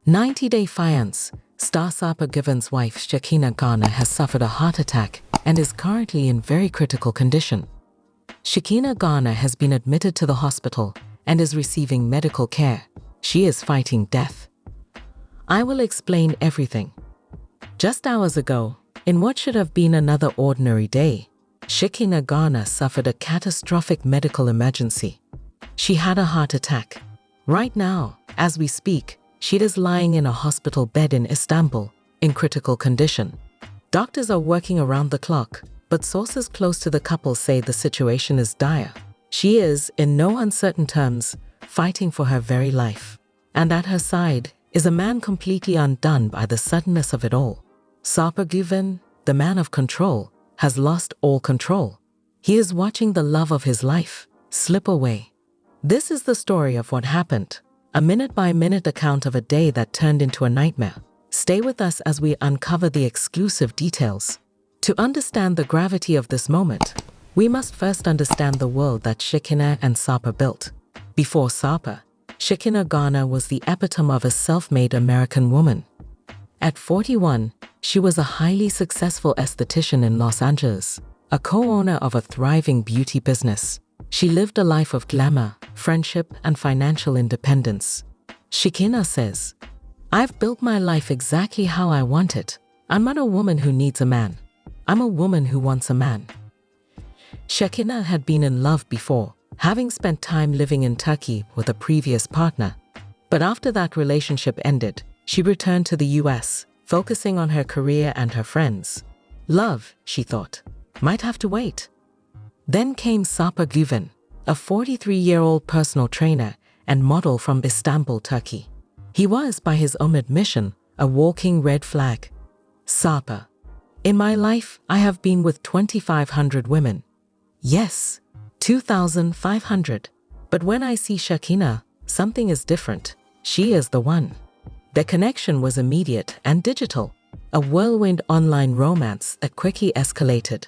90-day fiancé, star Sarper Guven's wife Shekinah Garner has suffered a heart attack and is currently in very critical condition. Shekinah Garner has been admitted to the hospital and is receiving medical care. She is fighting death. I will explain everything. Just hours ago, in what should have been another ordinary day, Shekinah Garner suffered a catastrophic medical emergency. She had a heart attack. Right now, as we speak, she is lying in a hospital bed in Istanbul, in critical condition. Doctors are working around the clock, but sources close to the couple say the situation is dire. She is, in no uncertain terms, fighting for her very life. And at her side is a man completely undone by the suddenness of it all. Sarper Guven, the man of control, has lost all control. He is watching the love of his life slip away. This is the story of what happened, a minute-by-minute account of a day that turned into a nightmare. Stay with us as we uncover the exclusive details. To understand the gravity of this moment, we must first understand the world that Shekinah and Sarper built. Before Sarper, Shekinah Garner was the epitome of a self-made American woman. At 41, she was a highly successful esthetician in Los Angeles, a co-owner of a thriving beauty business. She lived a life of glamour, friendship, and financial independence. Shekinah says, "I've built my life exactly how I want it. I'm not a woman who needs a man. I'm a woman who wants a man." Shekinah had been in love before, having spent time living in Turkey with a previous partner. But after that relationship ended, she returned to the US, focusing on her career and her friends. Love, she thought, might have to wait. Then came Sarper Guven, a 43-year-old personal trainer and model from Istanbul, Turkey. He was, by his own admission, a walking red flag. Sarper: "In my life, I have been with 2,500 women." Yes, 2,500. But when I see Shekinah, something is different. She is the one. Their connection was immediate and digital, a whirlwind online romance that quickly escalated.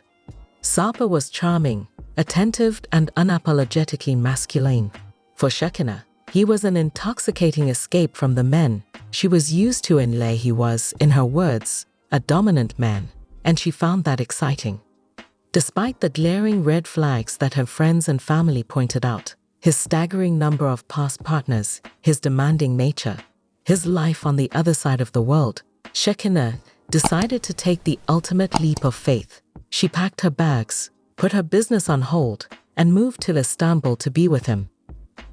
Sarper was charming, attentive, and unapologetically masculine. For Shekinah, he was an intoxicating escape from the men she was used to. He was, in her words, a dominant man, and she found that exciting. Despite the glaring red flags that her friends and family pointed out, his staggering number of past partners, his demanding nature, his life on the other side of the world, Shekinah decided to take the ultimate leap of faith. She packed her bags, put her business on hold, and moved to Istanbul to be with him.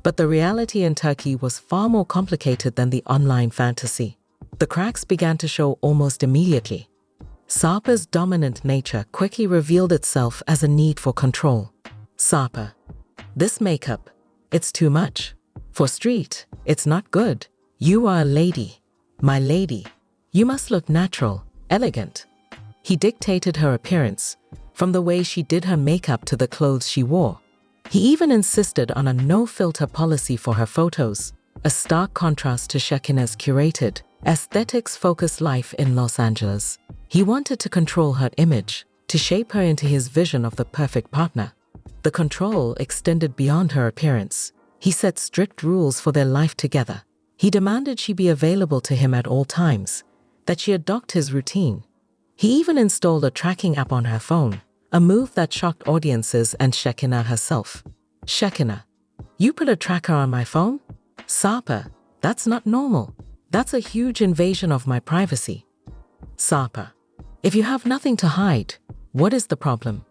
But the reality in Turkey was far more complicated than the online fantasy. The cracks began to show almost immediately. Sarper's dominant nature quickly revealed itself as a need for control. "Sarper, this makeup, it's too much. For street, it's not good. You are a lady. My lady. You must look natural, elegant." He dictated her appearance, from the way she did her makeup to the clothes she wore. He even insisted on a no-filter policy for her photos, a stark contrast to Shekinah's curated, aesthetics-focused life in Los Angeles. He wanted to control her image, to shape her into his vision of the perfect partner. The control extended beyond her appearance. He set strict rules for their life together. He demanded she be available to him at all times, that she adopt his routine. He even installed a tracking app on her phone, a move that shocked audiences and Shekinah herself. "Shekinah, you put a tracker on my phone? Sarper, that's not normal. That's a huge invasion of my privacy." "Sarper, if you have nothing to hide, what is the problem?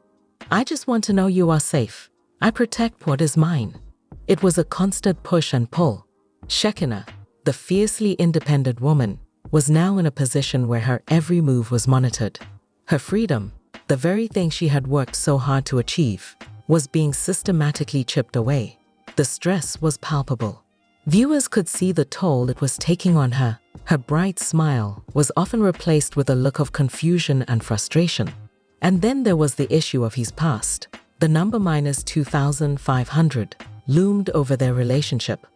I just want to know you are safe. I protect what is mine." It was a constant push and pull. Shekinah, the fiercely independent woman, was now in a position where her every move was monitored. Her freedom, the very thing she had worked so hard to achieve, was being systematically chipped away. The stress was palpable. Viewers could see the toll it was taking on her. Her bright smile was often replaced with a look of confusion and frustration. And then there was the issue of his past. The number -2,500 loomed over their relationship.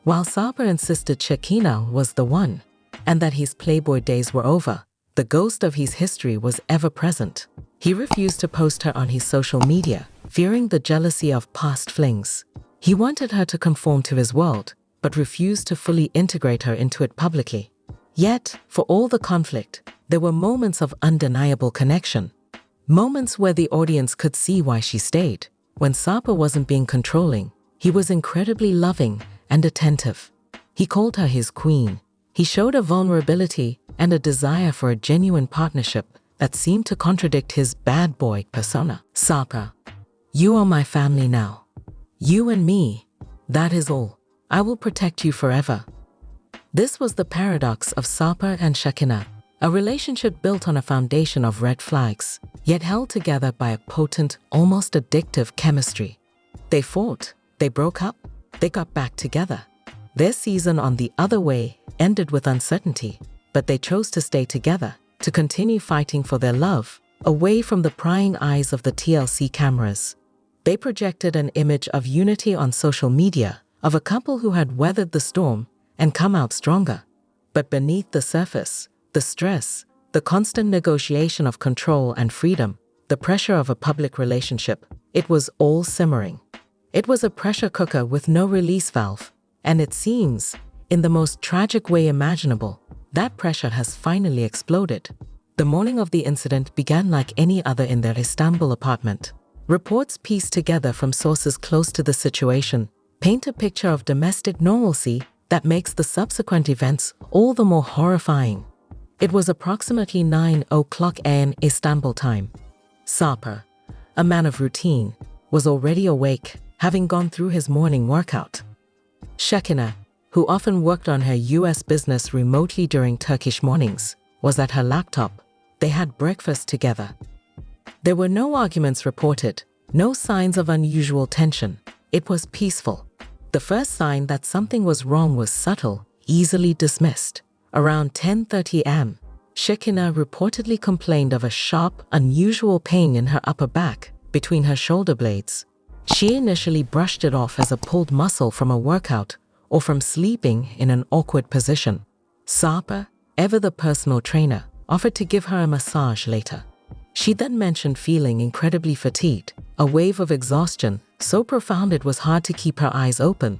While Sarper insisted Shekinah was the one, and that his Playboy days were over, the ghost of his history was ever present. He refused to post her on his social media, fearing the jealousy of past flings. He wanted her to conform to his world, but refused to fully integrate her into it publicly. Yet, for all the conflict, there were moments of undeniable connection. Moments where the audience could see why she stayed. When Sarper wasn't being controlling, he was incredibly loving and attentive. He called her his queen. He showed a vulnerability and a desire for a genuine partnership that seemed to contradict his bad boy persona. Sarper, you are my family now. You and me, that is all. I will protect you forever. This was the paradox of Sarper and Shekinah, a relationship built on a foundation of red flags, yet held together by a potent, almost addictive chemistry. They fought, they broke up, they got back together. Their season on the other way ended with uncertainty, but they chose to stay together, to continue fighting for their love, away from the prying eyes of the TLC cameras. They projected an image of unity on social media, of a couple who had weathered the storm and come out stronger. But beneath the surface, the stress, the constant negotiation of control and freedom, the pressure of a public relationship, it was all simmering. It was a pressure cooker with no release valve, and it seems, in the most tragic way imaginable, that pressure has finally exploded. The morning of the incident began like any other in their Istanbul apartment. Reports pieced together from sources close to the situation paint a picture of domestic normalcy that makes the subsequent events all the more horrifying. It was approximately 9:00 a.m. Istanbul time. Sarper, a man of routine, was already awake, having gone through his morning workout. Shekinah, who often worked on her US business remotely during Turkish mornings, was at her laptop. They had breakfast together. There were no arguments reported, no signs of unusual tension. It was peaceful. The first sign that something was wrong was subtle, easily dismissed. Around 10:30 a.m., Shekinah reportedly complained of a sharp, unusual pain in her upper back, between her shoulder blades. She initially brushed it off as a pulled muscle from a workout or from sleeping in an awkward position. Sarper, ever the personal trainer, offered to give her a massage later. She then mentioned feeling incredibly fatigued, a wave of exhaustion so profound it was hard to keep her eyes open.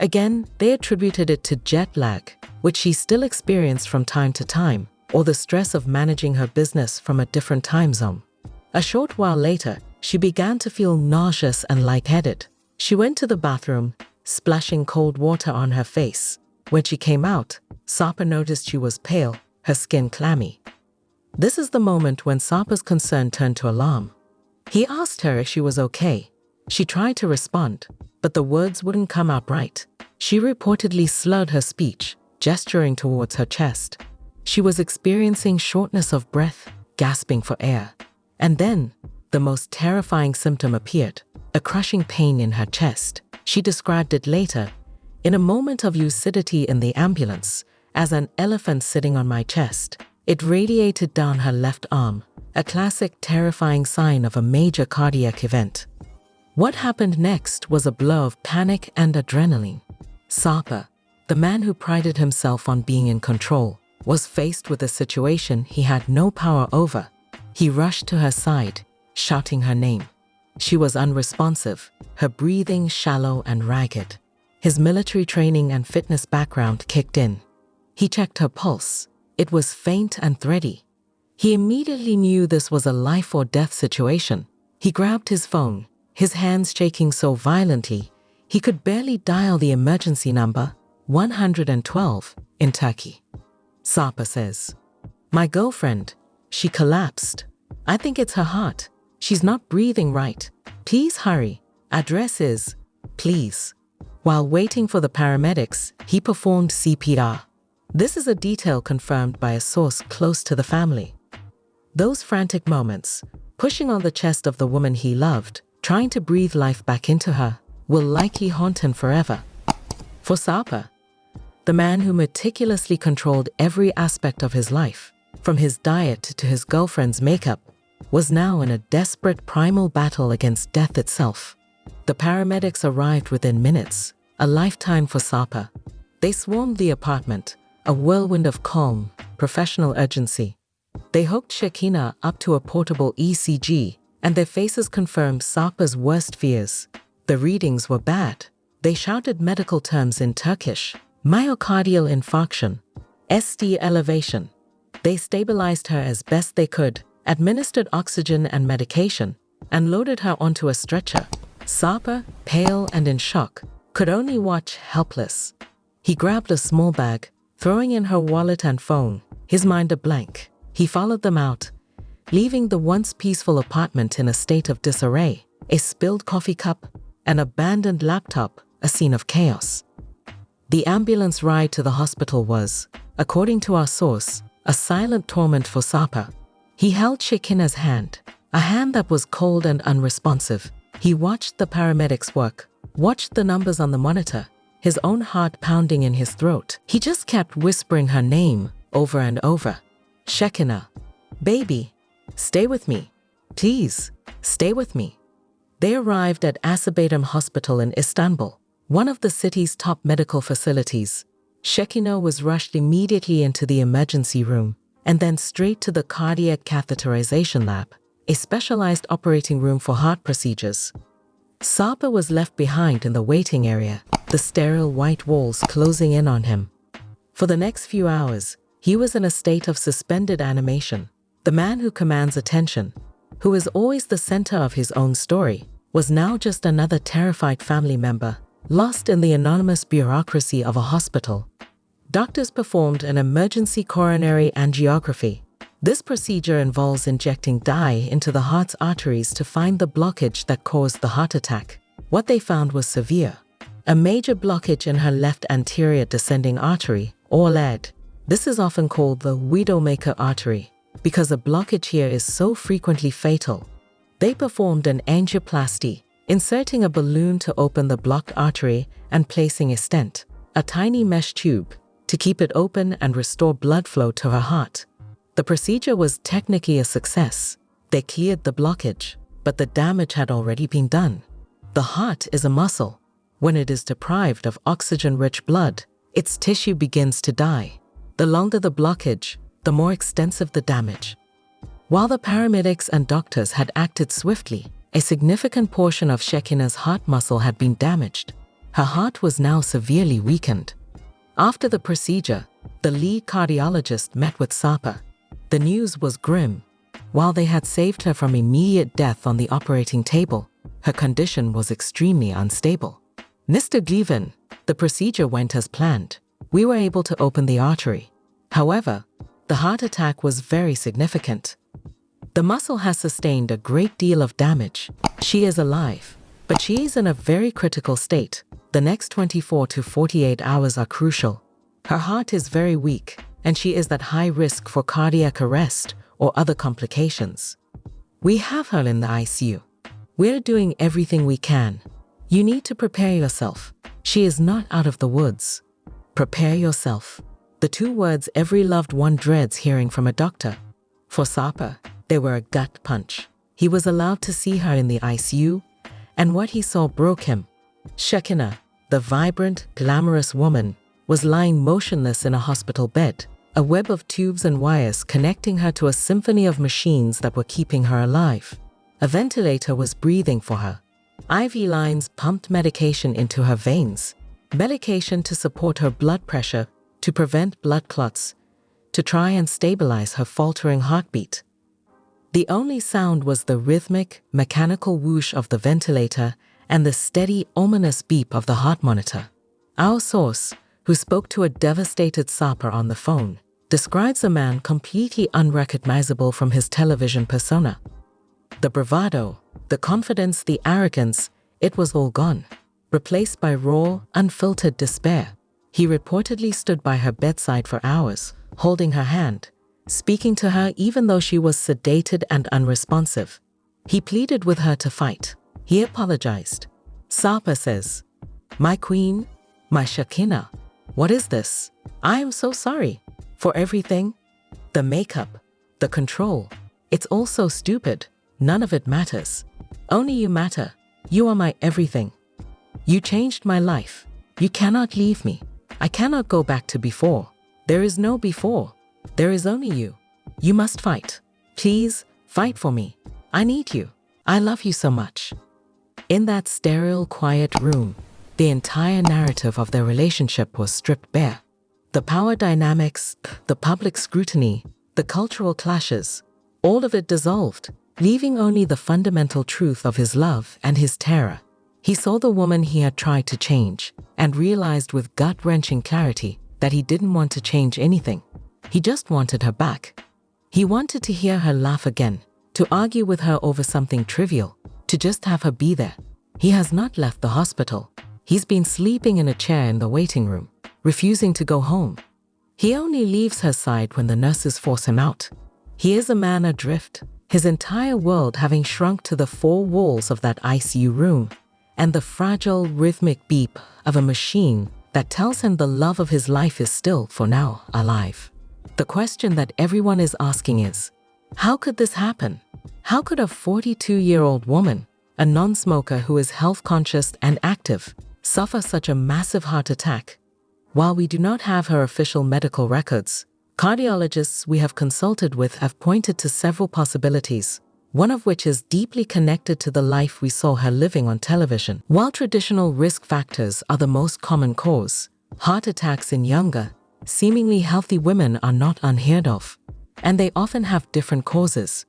Again, they attributed it to jet lag, which she still experienced from time to time, or the stress of managing her business from a different time zone. A short while later, she began to feel nauseous and lightheaded. She went to the bathroom, splashing cold water on her face. When she came out, Sarper noticed she was pale, her skin clammy. This is the moment when Sarper's concern turned to alarm. He asked her if she was okay. She tried to respond, but the words wouldn't come out right. She reportedly slurred her speech, gesturing towards her chest. She was experiencing shortness of breath, gasping for air. And then, the most terrifying symptom appeared, a crushing pain in her chest. She described it later, in a moment of lucidity in the ambulance, as an elephant sitting on my chest. It radiated down her left arm, a classic terrifying sign of a major cardiac event. What happened next was a blur of panic and adrenaline. Sarper, the man who prided himself on being in control, was faced with a situation he had no power over. He rushed to her side, shouting her name. She was unresponsive, her breathing shallow and ragged. His military training and fitness background kicked in. He checked her pulse. It was faint and thready. He immediately knew this was a life or death situation. He grabbed his phone, his hands shaking so violently, he could barely dial the emergency number, 112, in Turkey. Sarper says, "My girlfriend, she collapsed. I think it's her heart. She's not breathing right. Please hurry. Address is, please." While waiting for the paramedics, he performed CPR. This is a detail confirmed by a source close to the family. Those frantic moments, pushing on the chest of the woman he loved, trying to breathe life back into her, will likely haunt him forever. For Sarper, the man who meticulously controlled every aspect of his life, from his diet to his girlfriend's makeup, was now in a desperate primal battle against death itself. The paramedics arrived within minutes, a lifetime for Sarper. They swarmed the apartment, a whirlwind of calm, professional urgency. They hooked Shekinah up to a portable ECG, and their faces confirmed Sarper's worst fears. The readings were bad. They shouted medical terms in Turkish: myocardial infarction, ST elevation. They stabilized her as best they could, administered oxygen and medication, and loaded her onto a stretcher. Sarper, pale and in shock, could only watch helpless. He grabbed a small bag, throwing in her wallet and phone, his mind a blank. He followed them out, leaving the once peaceful apartment in a state of disarray, a spilled coffee cup, an abandoned laptop, a scene of chaos. The ambulance ride to the hospital was, according to our source, a silent torment for Sarper. He held Shekinah's hand, a hand that was cold and unresponsive. He watched the paramedics work, watched the numbers on the monitor, his own heart pounding in his throat. He just kept whispering her name over and over. Shekinah, baby, stay with me. Please, stay with me. They arrived at Acıbadem Hospital in Istanbul, one of the city's top medical facilities. Shekinah was rushed immediately into the emergency room and then straight to the cardiac catheterization lab, a specialized operating room for heart procedures. Sarper was left behind in the waiting area, the sterile white walls closing in on him. For the next few hours, he was in a state of suspended animation. The man who commands attention, who is always the center of his own story, was now just another terrified family member, lost in the anonymous bureaucracy of a hospital. Doctors performed an emergency coronary angiography. This procedure involves injecting dye into the heart's arteries to find the blockage that caused the heart attack. What they found was severe. A major blockage in her left anterior descending artery, or lead. This is often called the widowmaker artery, because a blockage here is so frequently fatal. They performed an angioplasty, inserting a balloon to open the blocked artery and placing a stent, a tiny mesh tube, to keep it open and restore blood flow to her heart. The procedure was technically a success. They cleared the blockage, but the damage had already been done. The heart is a muscle. When it is deprived of oxygen-rich blood, its tissue begins to die. The longer the blockage, the more extensive the damage. While the paramedics and doctors had acted swiftly, a significant portion of Shekinah's heart muscle had been damaged. Her heart was now severely weakened. After the procedure, the lead cardiologist met with Sarper. The news was grim. While they had saved her from immediate death on the operating table, her condition was extremely unstable. Mr. Guven, the procedure went as planned. We were able to open the artery. However, the heart attack was very significant. The muscle has sustained a great deal of damage. She is alive, but she is in a very critical state. The next 24 to 48 hours are crucial. Her heart is very weak, and she is at high risk for cardiac arrest or other complications. We have her in the ICU. We're doing everything we can. You need to prepare yourself. She is not out of the woods. Prepare yourself. The two words every loved one dreads hearing from a doctor. For Sarper, they were a gut punch. He was allowed to see her in the ICU, and what he saw broke him. Shekinah, the vibrant, glamorous woman, was lying motionless in a hospital bed, a web of tubes and wires connecting her to a symphony of machines that were keeping her alive. A ventilator was breathing for her. IV lines pumped medication into her veins, medication to support her blood pressure, to prevent blood clots, to try and stabilize her faltering heartbeat. The only sound was the rhythmic, mechanical whoosh of the ventilator and the steady, ominous beep of the heart monitor. Our source, who spoke to a devastated Sarper on the phone, describes a man completely unrecognizable from his television persona. The bravado, the confidence, the arrogance, it was all gone, replaced by raw, unfiltered despair. He reportedly stood by her bedside for hours, holding her hand, speaking to her even though she was sedated and unresponsive. He pleaded with her to fight. He apologized. Sarper says, "My queen, my Shekinah, what is this? I am so sorry. For everything. The makeup, the control. It's all so stupid. None of it matters. Only you matter. You are my everything. You changed my life. You cannot leave me. I cannot go back to before. There is no before. There is only you. You must fight. Please, fight for me. I need you. I love you so much." In that sterile, quiet room, the entire narrative of their relationship was stripped bare. The power dynamics, the public scrutiny, the cultural clashes, all of it dissolved, leaving only the fundamental truth of his love and his terror. He saw the woman he had tried to change and realized with gut-wrenching clarity that he didn't want to change anything. He just wanted her back. He wanted to hear her laugh again, to argue with her over something trivial, to just have her be there. He has not left the hospital. He's been sleeping in a chair in the waiting room, refusing to go home. He only leaves her side when the nurses force him out. He is a man adrift, his entire world having shrunk to the four walls of that ICU room and the fragile, rhythmic beep of a machine that tells him the love of his life is still, for now, alive. The question that everyone is asking is, how could this happen? How could a 42-year-old woman, a non-smoker who is health-conscious and active, suffer such a massive heart attack? While we do not have her official medical records, cardiologists we have consulted with have pointed to several possibilities, one of which is deeply connected to the life we saw her living on television. While traditional risk factors are the most common cause, heart attacks in younger, seemingly healthy women are not unheard of, and they often have different causes.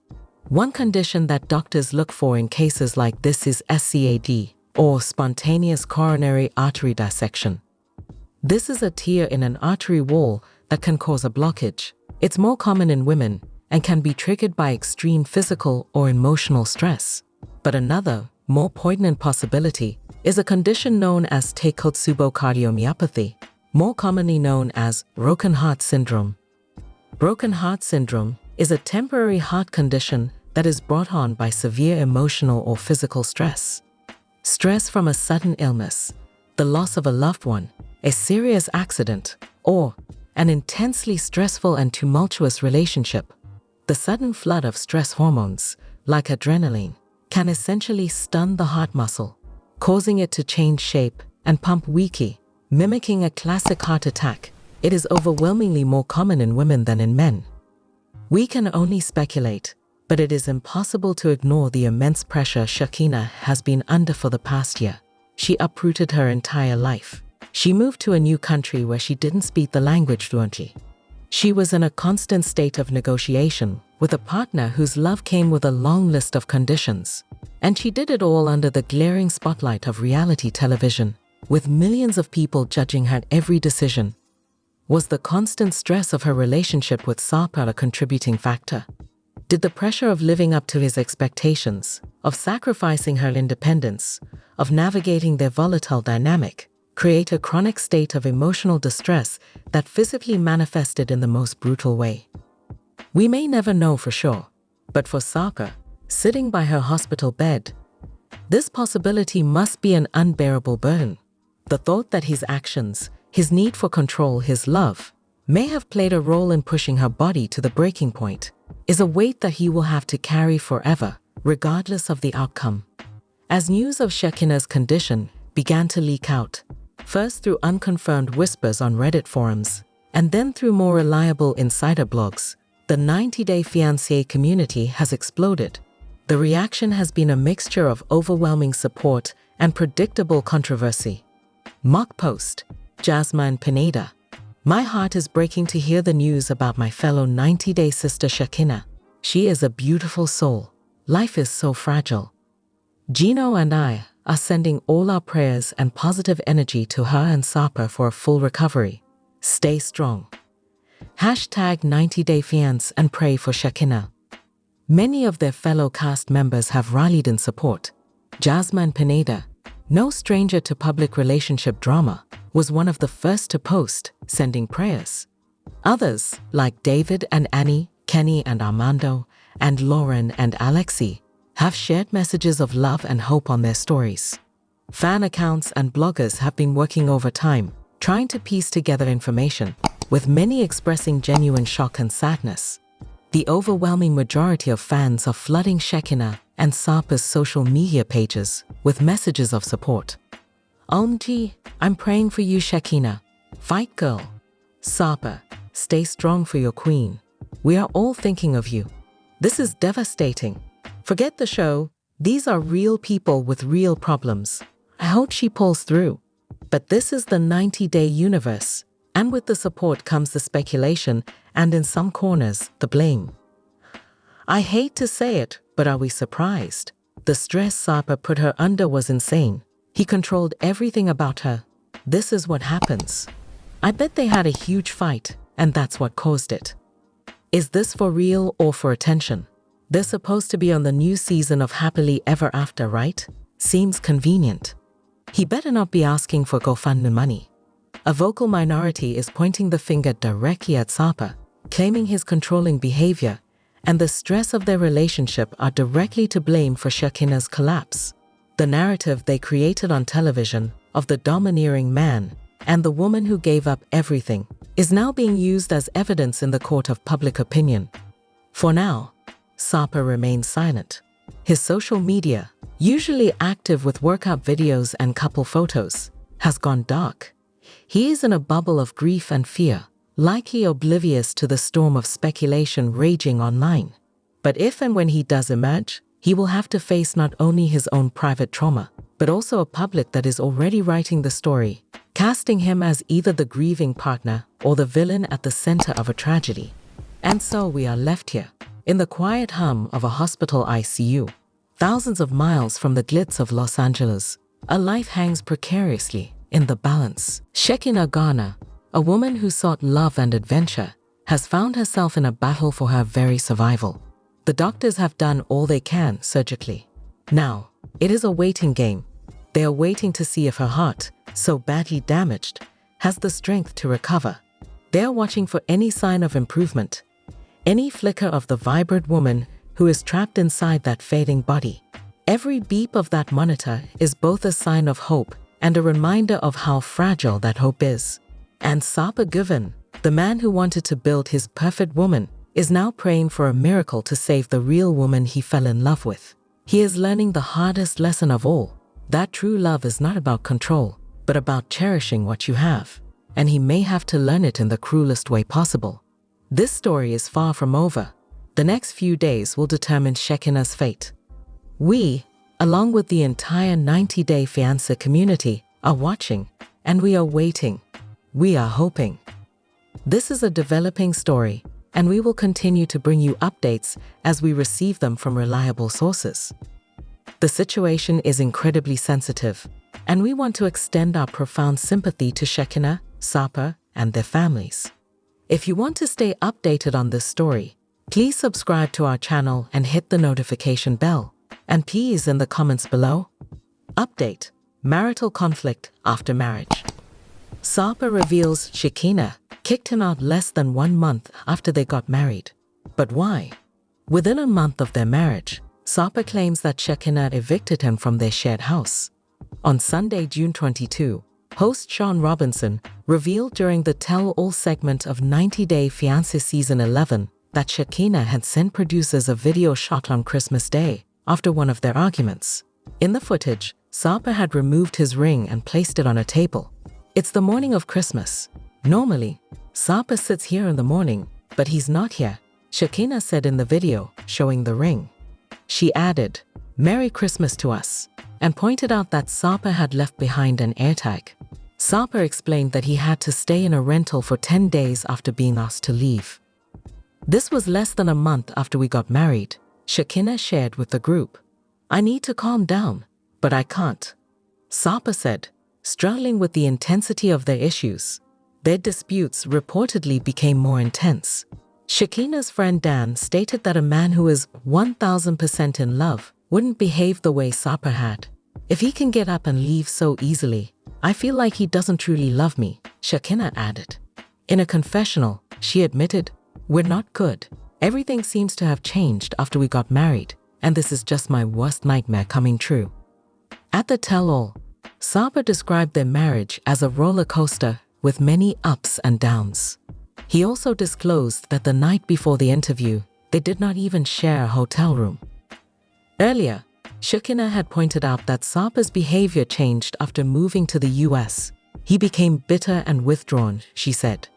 One condition that doctors look for in cases like this is SCAD, or spontaneous coronary artery dissection. This is a tear in an artery wall that can cause a blockage. It's more common in women and can be triggered by extreme physical or emotional stress. But another, more poignant possibility is a condition known as Takotsubo cardiomyopathy, more commonly known as broken heart syndrome. Broken heart syndrome is a temporary heart condition that is brought on by severe emotional or physical stress. Stress from a sudden illness, the loss of a loved one, a serious accident, or an intensely stressful and tumultuous relationship. The sudden flood of stress hormones, like adrenaline, can essentially stun the heart muscle, causing it to change shape and pump weakly, mimicking a classic heart attack. It is overwhelmingly more common in women than in men. We can only speculate, but it is impossible to ignore the immense pressure Shekinah has been under for the past year. She uprooted her entire life. She moved to a new country where she didn't speak the language fluently. She was in a constant state of negotiation with a partner whose love came with a long list of conditions. And she did it all under the glaring spotlight of reality television, with millions of people judging her every decision. Was the constant stress of her relationship with Sarper a contributing factor? Did the pressure of living up to his expectations, of sacrificing her independence, of navigating their volatile dynamic, create a chronic state of emotional distress that physically manifested in the most brutal way? We may never know for sure, but for Sarper, sitting by her hospital bed, this possibility must be an unbearable burden. The thought that his actions, his need for control, his love, may have played a role in pushing her body to the breaking point is a weight that he will have to carry forever, regardless of the outcome. As news of Shekinah's condition began to leak out, first through unconfirmed whispers on Reddit forums, and then through more reliable insider blogs, the 90-day fiancé community has exploded. The reaction has been a mixture of overwhelming support and predictable controversy. Mock post, Jasmine Pineda. My heart is breaking to hear the news about my fellow 90-day sister Shekinah. She is a beautiful soul. Life is so fragile. Gino and I are sending all our prayers and positive energy to her and Sarper for a full recovery. Stay strong. Hashtag 90-day fiance and pray for Shekinah. Many of their fellow cast members have rallied in support. Jasmine Pineda, no stranger to public relationship drama, was one of the first to post, sending prayers. Others, like David and Annie, Kenny and Armando, and Lauren and Alexi, have shared messages of love and hope on their stories. Fan accounts and bloggers have been working overtime, trying to piece together information, with many expressing genuine shock and sadness. The overwhelming majority of fans are flooding Shekinah and Sarper's social media pages with messages of support. OMG, I'm praying for you, Shekinah. Fight, girl. Sarper, stay strong for your queen. We are all thinking of you. This is devastating. Forget the show. These are real people with real problems. I hope she pulls through. But this is the 90-day universe, And with the support comes the speculation and in some corners, the blame. I hate to say it, but are we surprised? The stress Sarper put her under was insane. He controlled everything about her. This is what happens. I bet they had a huge fight, and that's what caused it. Is this for real or for attention? They're supposed to be on the new season of Happily Ever After, right? Seems convenient. He better not be asking for GoFundMe money. A vocal minority is pointing the finger directly at Sarper, claiming his controlling behavior and the stress of their relationship are directly to blame for Shekinah's collapse. The narrative they created on television of the domineering man and the woman who gave up everything is now being used as evidence in the court of public opinion. For now, Sarper remains silent. His social media, usually active with workout videos and couple photos, has gone dark. He is in a bubble of grief and fear, likely oblivious to the storm of speculation raging online. But if and when he does emerge, he will have to face not only his own private trauma, but also a public that is already writing the story, casting him as either the grieving partner or the villain at the center of a tragedy. And so we are left here, in the quiet hum of a hospital ICU, thousands of miles from the glitz of Los Angeles. A life hangs precariously in the balance. Shekinah Garner, a woman who sought love and adventure, has found herself in a battle for her very survival. The doctors have done all they can surgically. Now, it is a waiting game. They are waiting to see if her heart, so badly damaged, has the strength to recover. They are watching for any sign of improvement, any flicker of the vibrant woman who is trapped inside that fading body. Every beep of that monitor is both a sign of hope and a reminder of how fragile that hope is. And Sarper Guven, the man who wanted to build his perfect woman, is now praying for a miracle to save the real woman he fell in love with. He is learning the hardest lesson of all, that true love is not about control, but about cherishing what you have. And he may have to learn it in the cruelest way possible. This story is far from over. The next few days will determine Shekinah's fate. We, along with the entire 90-day fiancé community, are watching, and we are waiting. We are hoping. This is a developing story, and we will continue to bring you updates as we receive them from reliable sources. The situation is incredibly sensitive, and we want to extend our profound sympathy to Shekinah, Sarper, and their families. If you want to stay updated on this story, please subscribe to our channel and hit the notification bell. And please, in the comments below, update: marital conflict after marriage. Sarper reveals Shekinah kicked him out less than 1 month after they got married. But why? Within a month of their marriage, Sarper claims that Shekinah evicted him from their shared house. On Sunday, June 22, host Sean Robinson revealed during the tell-all segment of 90 Day Fiancé Season 11 that Shekinah had sent producers a video shot on Christmas Day after one of their arguments. In the footage, Sarper had removed his ring and placed it on a table. It's the morning of Christmas. Normally, Sarper sits here in the morning, but he's not here, Shekinah said in the video, showing the ring. She added, "Merry Christmas to us," and pointed out that Sarper had left behind an AirTag. Sarper explained that he had to stay in a rental for 10 days after being asked to leave. "This was less than a month after we got married," Shekinah shared with the group. "I need to calm down, but I can't," Sarper said, struggling with the intensity of their issues. Their disputes reportedly became more intense. Shekinah's friend Dan stated that a man who is 1000% in love wouldn't behave the way Sarper had. "If he can get up and leave so easily, I feel like he doesn't truly love me," Shekinah added. In a confessional, she admitted, "We're not good. Everything seems to have changed after we got married, and this is just my worst nightmare coming true." At the tell-all, Sarper described their marriage as a roller coaster with many ups and downs. He also disclosed that the night before the interview, they did not even share a hotel room. Earlier, Shekinah had pointed out that Sarper's behavior changed after moving to the US. "He became bitter and withdrawn," she said.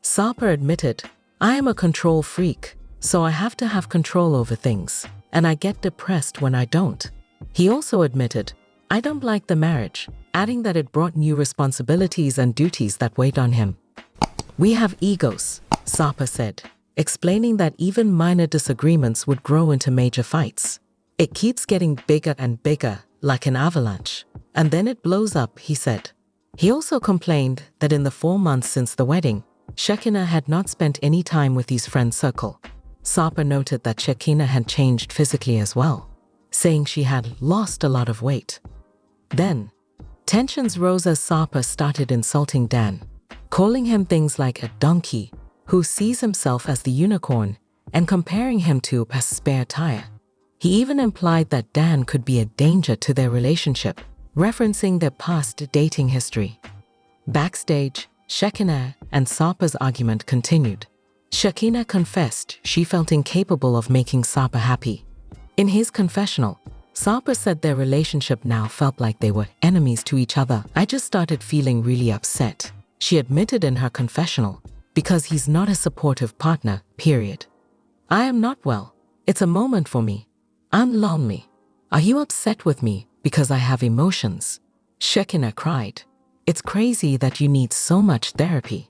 Sarper admitted, "I am a control freak, so I have to have control over things, and I get depressed when I don't." He also admitted, "I don't like the marriage," adding that it brought new responsibilities and duties that weighed on him. We have egos, Sarper said, explaining that even minor disagreements would grow into major fights. It keeps getting bigger and bigger, like an avalanche, and then it blows up, he said. He also complained that in the 4 months since the wedding, Shekinah had not spent any time with his friend circle. Sarper noted that Shekinah had changed physically as well, saying she had lost a lot of weight. Then, tensions rose as Sarper started insulting Dan, calling him things like a donkey who sees himself as the unicorn and comparing him to a spare tire. He even implied that Dan could be a danger to their relationship, referencing their past dating history. Backstage, Shekinah and Sarper's argument continued. Shekinah confessed she felt incapable of making Sarper happy. In his confessional, Sarper said their relationship now felt like they were enemies to each other. I just started feeling really upset, she admitted in her confessional, because he's not a supportive partner, period. I am not well. It's a moment for me. I'm lonely. Are you upset with me because I have emotions? Shekinah cried. It's crazy that you need so much therapy.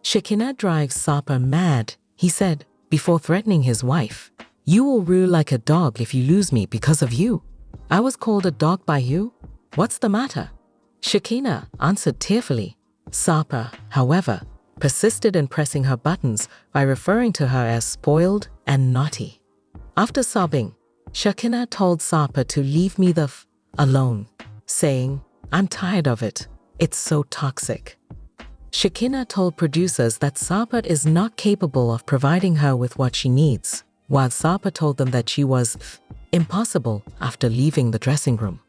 Shekinah drives Sarper mad, he said, before threatening his wife. You will rue like a dog if you lose me because of you. I was called a dog by you? What's the matter? Shekinah answered tearfully. Sarper, however, persisted in pressing her buttons by referring to her as spoiled and naughty. After sobbing, Shekinah told Sarper to leave me the f alone, saying, I'm tired of it. It's so toxic. Shekinah told producers that Sarper is not capable of providing her with what she needs, while Sarper told them that she was impossible after leaving the dressing room.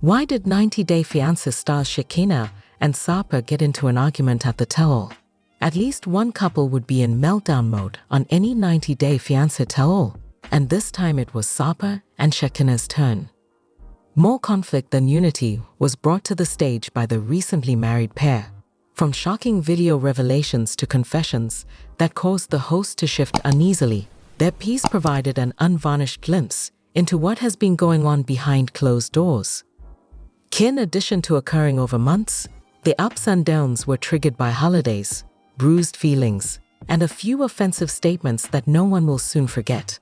Why did 90 Day Fiancé stars Shekinah and Sarper get into an argument at the tell-all? At least one couple would be in meltdown mode on any 90 Day Fiancé tell-all, and this time it was Sarper and Shekinah's turn. More conflict than unity was brought to the stage by the recently married pair, from shocking video revelations to confessions that caused the host to shift uneasily. Their piece provided an unvarnished glimpse into what has been going on behind closed doors. In addition to occurring over months, the ups and downs were triggered by holidays, bruised feelings, and a few offensive statements that no one will soon forget.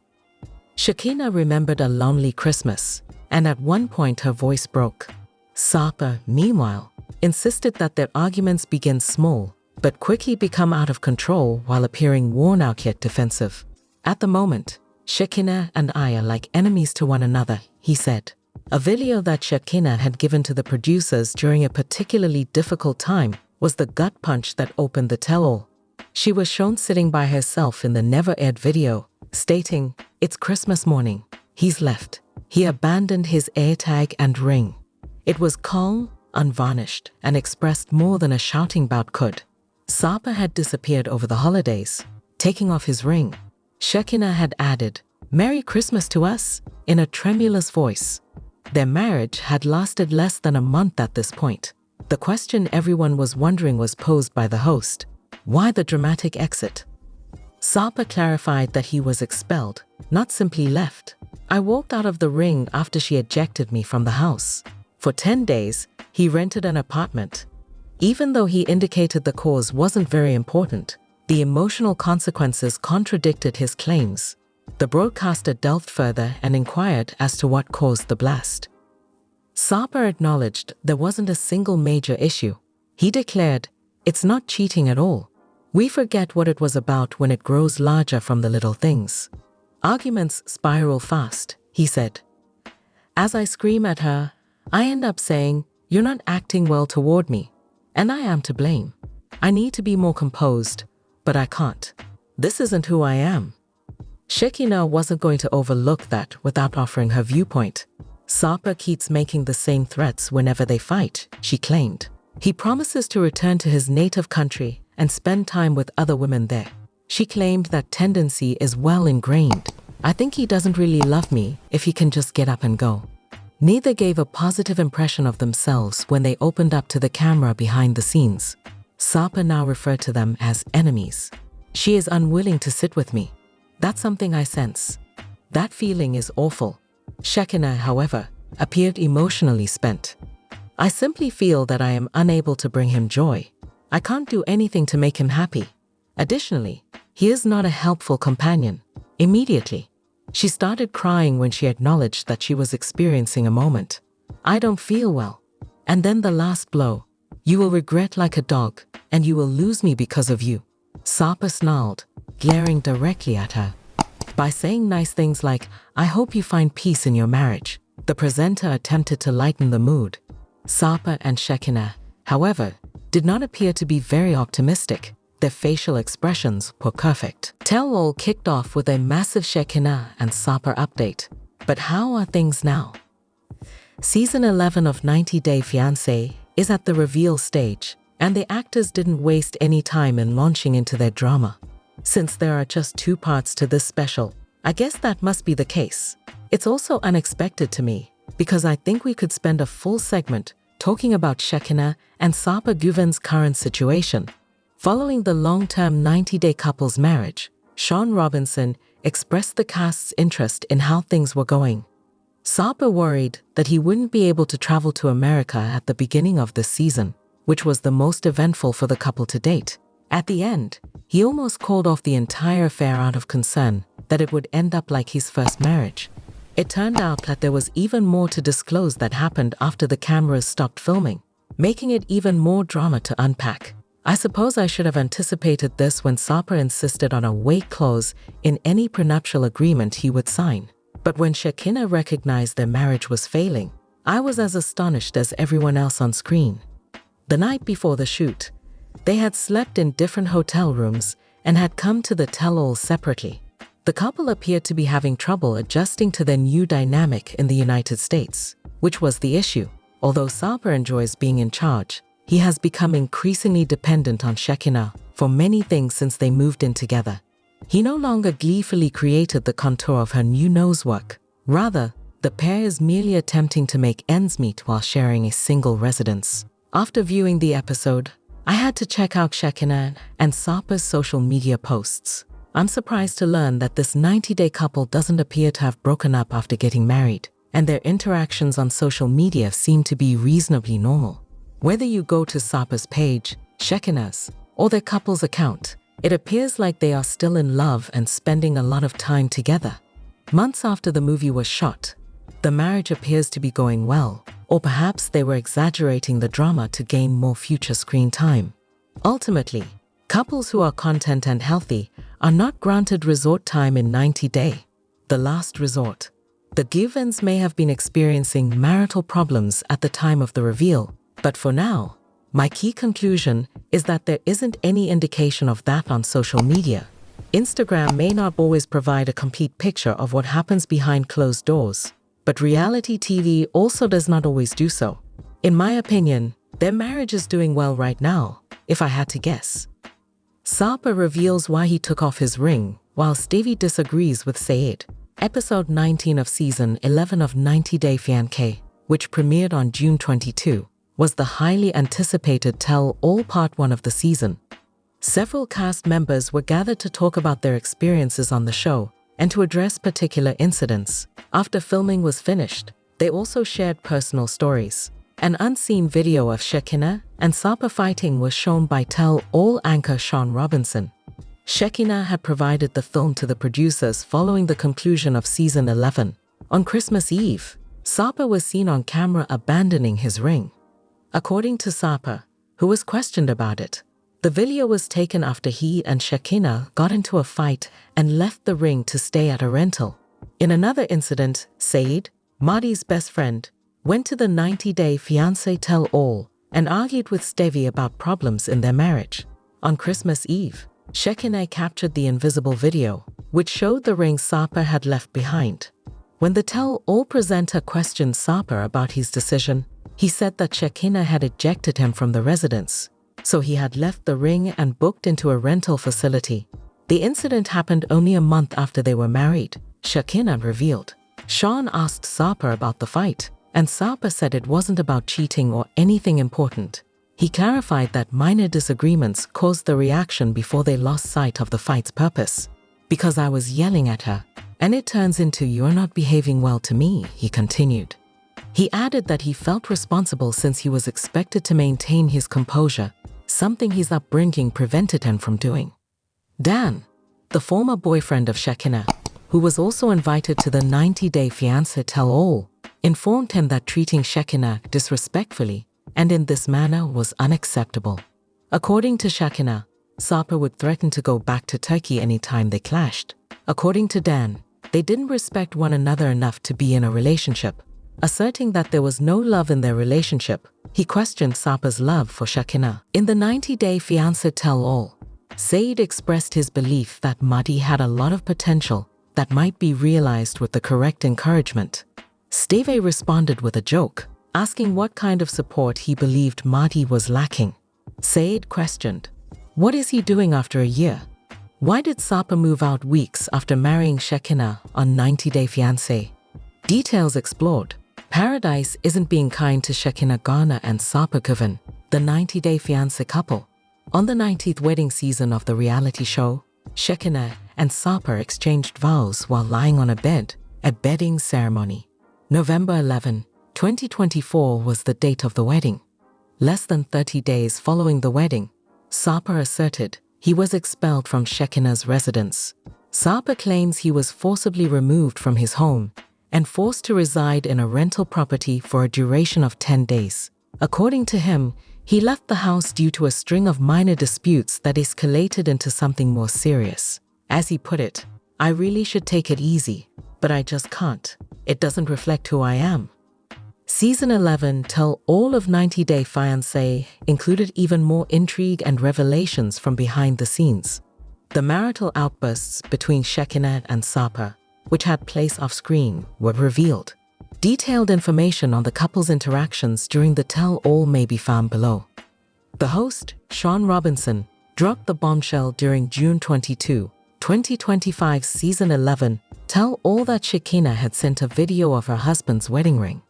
Shekinah remembered a lonely Christmas, and at one point her voice broke. Sarper, meanwhile, insisted that their arguments begin small, but quickly become out of control while appearing worn out yet defensive. At the moment, Shekinah and I are like enemies to one another, he said. A video that Shekinah had given to the producers during a particularly difficult time was the gut punch that opened the tell-all. She was shown sitting by herself in the never-aired video, stating, It's Christmas morning. He's left. He abandoned his AirTag and ring. It was calm, unvarnished, and expressed more than a shouting bout could. Sarper had disappeared over the holidays, taking off his ring. Shekinah had added, Merry Christmas to us, in a tremulous voice. Their marriage had lasted less than a month at this point. The question everyone was wondering was posed by the host. Why the dramatic exit? Sarper clarified that he was expelled, not simply left. I walked out of the ring after she ejected me from the house. For 10 days, he rented an apartment. Even though he indicated the cause wasn't very important, the emotional consequences contradicted his claims. The broadcaster delved further and inquired as to what caused the blast. Sarper acknowledged there wasn't a single major issue. He declared, It's not cheating at all. We forget what it was about when it grows larger from the little things. Arguments spiral fast, he said. As I scream at her, I end up saying, You're not acting well toward me, and I am to blame. I need to be more composed, but I can't. This isn't who I am. Shekinah wasn't going to overlook that without offering her viewpoint. Sarper keeps making the same threats whenever they fight, she claimed. He promises to return to his native country and spend time with other women there. She claimed that tendency is well ingrained. I think he doesn't really love me if he can just get up and go. Neither gave a positive impression of themselves when they opened up to the camera behind the scenes. Sarper now referred to them as enemies. She is unwilling to sit with me. That's something I sense. That feeling is awful. Shekinah, however, appeared emotionally spent. I simply feel that I am unable to bring him joy. I can't do anything to make him happy. Additionally, he is not a helpful companion. Immediately, she started crying when she acknowledged that she was experiencing a moment. I don't feel well. And then the last blow. You will regret like a dog, and you will lose me because of you. Sarper snarled, glaring directly at her. By saying nice things like, I hope you find peace in your marriage, the presenter attempted to lighten the mood. Sarper and Shekinah, however, did not appear to be very optimistic. Their facial expressions were perfect. Tell-all kicked off with a massive Shekinah and Sarper update. But how are things now? Season 11 of 90 Day Fiancé is at the reveal stage, and the actors didn't waste any time in launching into their drama. Since there are just 2 parts to this special, I guess that must be the case. It's also unexpected to me, because I think we could spend a full segment talking about Shekinah and Sarper Guven's current situation. Following the long-term 90-day couple's marriage, Sean Robinson expressed the cast's interest in how things were going. Sarper worried that he wouldn't be able to travel to America at the beginning of this season, which was the most eventful for the couple to date. At the end, he almost called off the entire affair out of concern that it would end up like his first marriage. It turned out that there was even more to disclose that happened after the cameras stopped filming, making it even more drama to unpack. I suppose I should have anticipated this when Sarper insisted on a wait clause in any prenuptial agreement he would sign. But when Shekinah recognized their marriage was failing, I was as astonished as everyone else on screen. The night before the shoot, they had slept in different hotel rooms and had come to the tell-all separately. The couple appeared to be having trouble adjusting to their new dynamic in the United States, which was the issue. Although Sarper enjoys being in charge, he has become increasingly dependent on Shekinah for many things since they moved in together. He no longer gleefully created the contour of her new nosework. Rather, the pair is merely attempting to make ends meet while sharing a single residence. After viewing the episode, I had to check out Shekinah and Sarper's social media posts. I'm surprised to learn that this 90-day couple doesn't appear to have broken up after getting married, and their interactions on social media seem to be reasonably normal. Whether you go to Sarper's page, Shekinah's, or their couple's account, it appears like they are still in love and spending a lot of time together. Months after the movie was shot, the marriage appears to be going well, or perhaps they were exaggerating the drama to gain more future screen time. Ultimately, couples who are content and healthy are not granted resort time in 90 Day, the last resort. The Guvens may have been experiencing marital problems at the time of the reveal, but for now, my key conclusion is that there isn't any indication of that on social media. Instagram may not always provide a complete picture of what happens behind closed doors, but reality TV also does not always do so. In my opinion, their marriage is doing well right now, if I had to guess. Sarper reveals why he took off his ring, while Stevie disagrees with Saeed. Episode 19 of Season 11 of 90 Day Fiancé, which premiered on June 22, was the highly anticipated tell-all part 1 of the season. Several cast members were gathered to talk about their experiences on the show and to address particular incidents. After filming was finished, they also shared personal stories. An unseen video of Shekinah and Sarper fighting was shown by tell-all anchor Sean Robinson. Shekinah had provided the film to the producers following the conclusion of Season 11. On Christmas Eve, Sarper was seen on camera abandoning his ring. According to Sarper, who was questioned about it, the video was taken after he and Shekinah got into a fight and left the ring to stay at a rental. In another incident, Saeed, Mahdi's best friend, went to the 90-day fiancé tell-all and argued with Stevie about problems in their marriage. On Christmas Eve, Shekinah captured the invisible video, which showed the ring Sarper had left behind. When the tell-all presenter questioned Sarper about his decision, he said that Shekinah had ejected him from the residence, so he had left the ring and booked into a rental facility. The incident happened only a month after they were married, Shekinah revealed. Sean asked Sarper about the fight, and Sarper said it wasn't about cheating or anything important. He clarified that minor disagreements caused the reaction before they lost sight of the fight's purpose. Because I was yelling at her, and it turns into "you're not behaving well to me," he continued. He added that he felt responsible since he was expected to maintain his composure, something his upbringing prevented him from doing. Dan, the former boyfriend of Shekinah, who was also invited to the 90-day fiancé tell-all, informed him that treating Shekinah disrespectfully and in this manner was unacceptable. According to Shekinah, Sarper would threaten to go back to Turkey anytime they clashed. According to Dan, they didn't respect one another enough to be in a relationship. Asserting that there was no love in their relationship, he questioned Sarper's love for Shekinah. In the 90-day fiancé tell-all, Said expressed his belief that Mahdi had a lot of potential that might be realized with the correct encouragement. Steve responded with a joke, asking what kind of support he believed Mahdi was lacking. Said questioned, "What is he doing after a year? Why did Sarper move out weeks after marrying Shekinah on 90-day fiancé?" Details explored. Paradise isn't being kind to Shekinah Garner and Sarper Guven, the 90-day fiancé couple. On the 19th wedding season of the reality show, Shekinah and Sarper exchanged vows while lying on a bed, a bedding ceremony. November 11, 2024 was the date of the wedding. Less than 30 days following the wedding, Sarper asserted he was expelled from Shekinah's residence. Sarper claims he was forcibly removed from his home and forced to reside in a rental property for a duration of 10 days. According to him, he left the house due to a string of minor disputes that escalated into something more serious. As he put it, "I really should take it easy, but I just can't. It doesn't reflect who I am." Season 11 tell-all of 90-day fiancé included even more intrigue and revelations from behind the scenes. The marital outbursts between Shekinah and Sarper, which had place off-screen, were revealed. Detailed information on the couple's interactions during the tell-all may be found below. The host, Sean Robinson, dropped the bombshell during June 22, 2025 Season 11 tell-all that Shekinah had sent a video of her husband's wedding ring,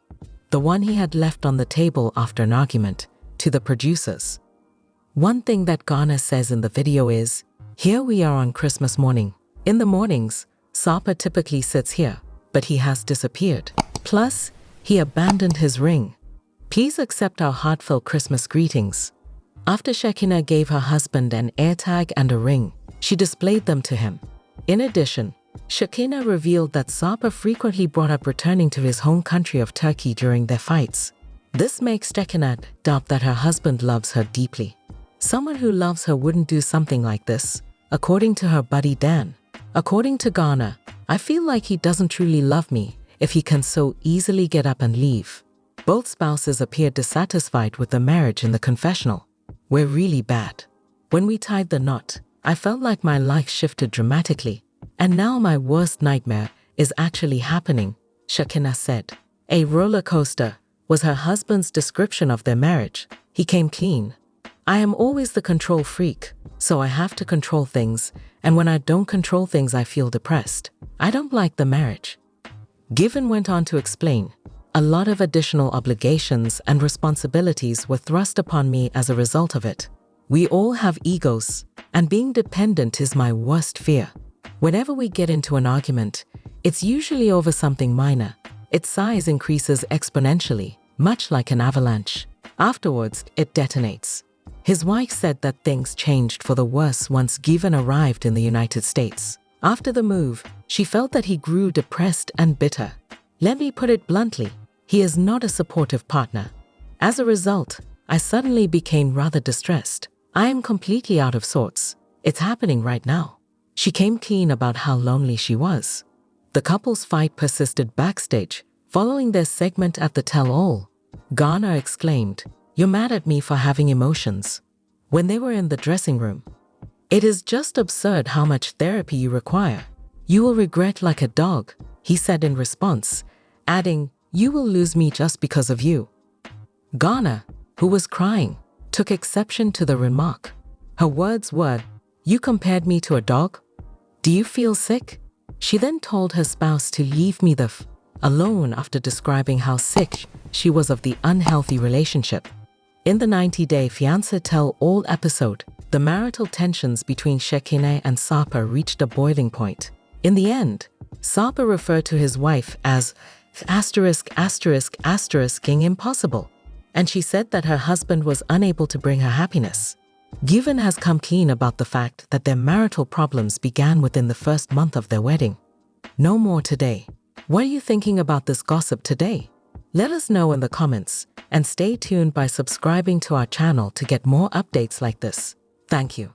the one he had left on the table after an argument, to the producers. One thing that Garner says in the video is, "Here we are on Christmas morning. In the mornings, Sarper typically sits here, but he has disappeared. Plus, he abandoned his ring. Please accept our heartfelt Christmas greetings." After Shekinah gave her husband an AirTag and a ring, she displayed them to him. In addition, Shekinah revealed that Sarper frequently brought up returning to his home country of Turkey during their fights. This makes Shekinah doubt that her husband loves her deeply. Someone who loves her wouldn't do something like this, according to her buddy Dan. According to Garner, "I feel like he doesn't truly love me if he can so easily get up and leave." Both spouses appeared dissatisfied with the marriage in the confessional. "We're really bad. When we tied the knot, I felt like my life shifted dramatically, and now my worst nightmare is actually happening," Shekinah said. "A roller coaster," was her husband's description of their marriage. "He came clean. I am always the control freak, so I have to control things, and when I don't control things I feel depressed. I don't like the marriage." Guven went on to explain, "A lot of additional obligations and responsibilities were thrust upon me as a result of it. We all have egos, and being dependent is my worst fear. Whenever we get into an argument, it's usually over something minor. Its size increases exponentially, much like an avalanche. Afterwards, it detonates." His wife said that things changed for the worse once Guven arrived in the United States. After the move, she felt that he grew depressed and bitter. "Let me put it bluntly, he is not a supportive partner. As a result, I suddenly became rather distressed. I am completely out of sorts. It's happening right now." She came clean about how lonely she was. The couple's fight persisted backstage, following their segment at the tell-all. Garner exclaimed, "You're mad at me for having emotions," when they were in the dressing room. "It is just absurd how much therapy you require. You will regret like a dog," he said in response, adding, "You will lose me just because of you." Garner, who was crying, took exception to the remark. Her words were, "You compared me to a dog? Do you feel sick?" She then told her spouse to leave me alone after describing how sick she was of the unhealthy relationship. In the 90-day fiancé tell-all episode, the marital tensions between Shekinah and Sarper reached a boiling point. In the end, Sarper referred to his wife as ******ing impossible, and she said that her husband was unable to bring her happiness. Guven has come clean about the fact that their marital problems began within the first month of their wedding. No more today. What are you thinking about this gossip today? Let us know in the comments, and stay tuned by subscribing to our channel to get more updates like this. Thank you.